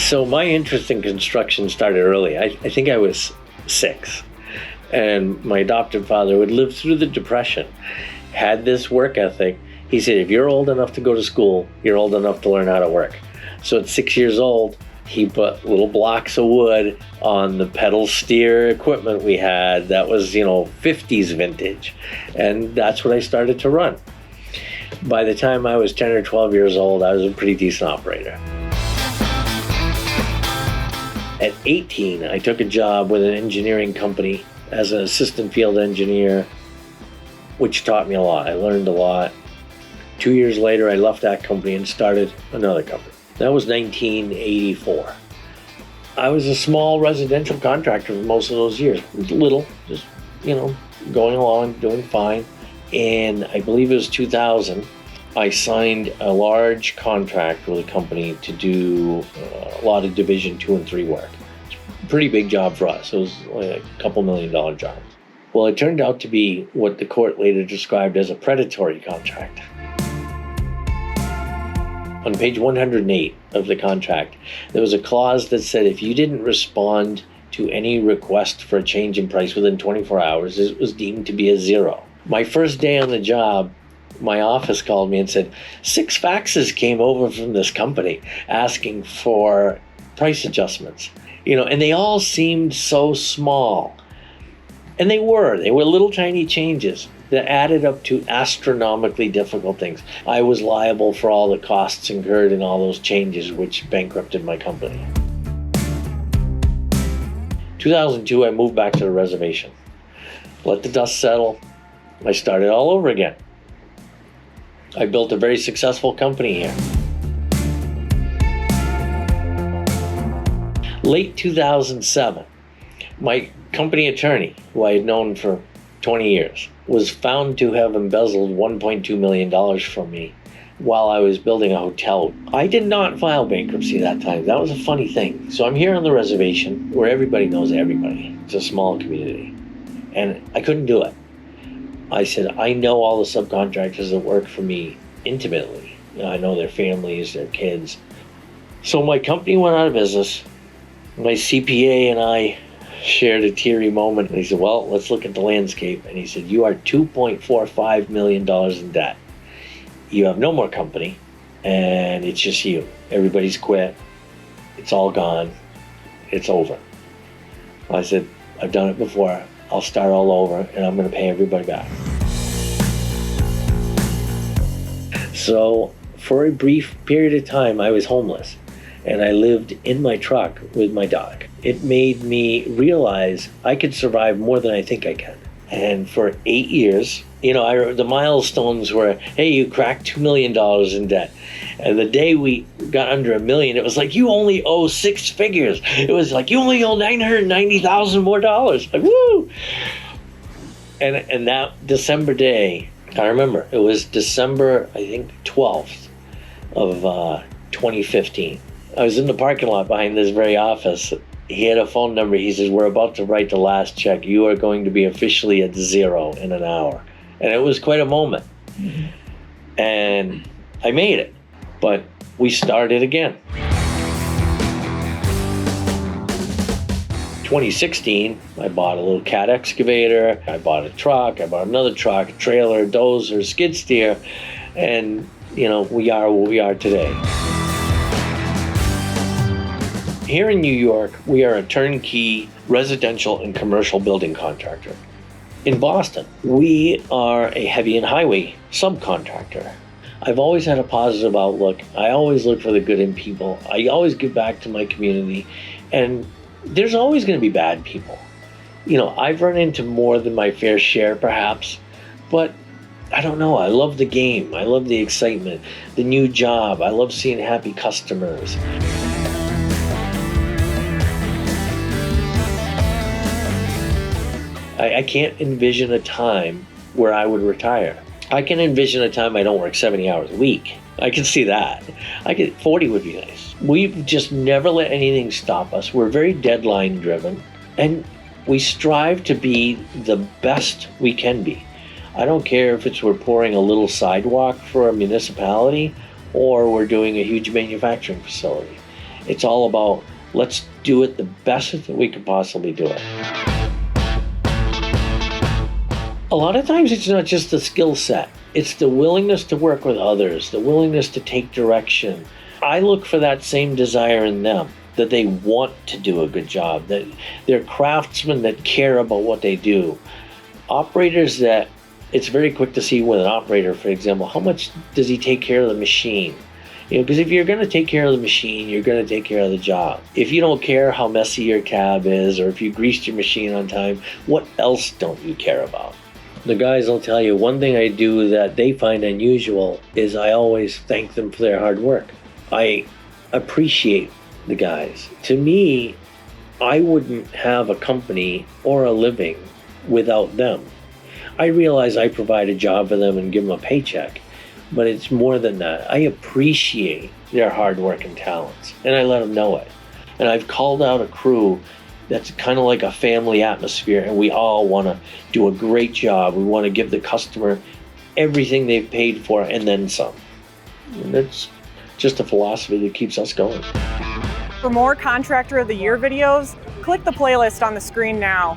So my interest in construction started early. I think I was 6. And my adoptive father, who had lived through the Depression, had this work ethic. He said, if you're old enough to go to school, you're old enough to learn how to work. So at 6 years old, he put little blocks of wood on the pedal steer equipment we had that was, 50s vintage. And that's what I started to run. By the time I was 10 or 12 years old, I was a pretty decent operator. At 18, I took a job with an engineering company as an assistant field engineer, which taught me a lot. I learned a lot. 2 years later, I left that company and started another company. That was 1984. I was a small residential contractor for most of those years. Little, just, going along, doing fine. And I believe it was 2000, I signed a large contract with a company to do a lot of Division 2 and 3 work. It's a pretty big job for us. It was like a couple $1 million job. Well, it turned out to be what the court later described as a predatory contract. On page 108 of the contract, there was a clause that said if you didn't respond to any request for a change in price within 24 hours, it was deemed to be a zero. My first day on the job, my office called me and said, 6 faxes came over from this company asking for price adjustments. And they all seemed so small. And they were little tiny changes that added up to astronomically difficult things. I was liable for all the costs incurred in all those changes, which bankrupted my company. 2002, I moved back to the reservation. Let the dust settle. I started all over again. I built a very successful company here. Late 2007, my company attorney, who I had known for 20 years, was found to have embezzled $1.2 million from me while I was building a hotel. I did not file bankruptcy that time. That was a funny thing. So I'm here on the reservation where everybody knows everybody. It's a small community. And I couldn't do it. I said, I know all the subcontractors that work for me intimately. I know their families, their kids. So my company went out of business. My CPA and I shared a teary moment. And he said, well, let's look at the landscape. And he said, you are $2.45 million in debt. You have no more company, and it's just you. Everybody's quit. It's all gone. It's over. I said, I've done it before. I'll start all over, and I'm going to pay everybody back. So for a brief period of time, I was homeless, and I lived in my truck with my dog. It made me realize I could survive more than I think I can. And for 8 years, the milestones were, hey, you cracked $2 million in debt. And the day we got under $1 million, it was like, you only owe 6 figures. It was like, you only owe $990,000 more dollars. Like, woo! And that December day, I remember, it was December, I think, 12th of 2015. I was in the parking lot behind this very office. He had a phone number. He says, we're about to write the last check. You are going to be officially at zero in an hour. And it was quite a moment. Mm-hmm. And I made it. But we started again. 2016, I bought a little cat excavator. I bought a truck. I bought another truck, a trailer, dozer, skid steer. And, we are what we are today. Here in New York, we are a turnkey residential and commercial building contractor. In Boston, we are a heavy and highway subcontractor. I've always had a positive outlook. I always look for the good in people. I always give back to my community. And there's always going to be bad people. I've run into more than my fair share, perhaps. But I don't know. I love the game. I love the excitement, the new job. I love seeing happy customers. I can't envision a time where I would retire. I can envision a time I don't work 70 hours a week. I can see that. 40 would be nice. We've just never let anything stop us. We're very deadline driven, and we strive to be the best we can be. I don't care if we're pouring a little sidewalk for a municipality or we're doing a huge manufacturing facility. It's all about, let's do it the best that we can possibly do it. A lot of times it's not just the skill set. It's the willingness to work with others, the willingness to take direction. I look for that same desire in them, that they want to do a good job, that they're craftsmen that care about what they do. Operators that, it's very quick to see with an operator, for example, how much does he take care of the machine? Because if you're going to take care of the machine, you're going to take care of the job. If you don't care how messy your cab is, or if you greased your machine on time, what else don't you care about? The guys will tell you, one thing I do that they find unusual is I always thank them for their hard work. I appreciate the guys. To me, I wouldn't have a company or a living without them. I realize I provide a job for them and give them a paycheck, but it's more than that. I appreciate their hard work and talents, and I let them know it. And I've called out a crew that's kind of like a family atmosphere, and we all want to do a great job. We want to give the customer everything they've paid for and then some. And that's just a philosophy that keeps us going. For more Contractor of the Year videos, click the playlist on the screen now.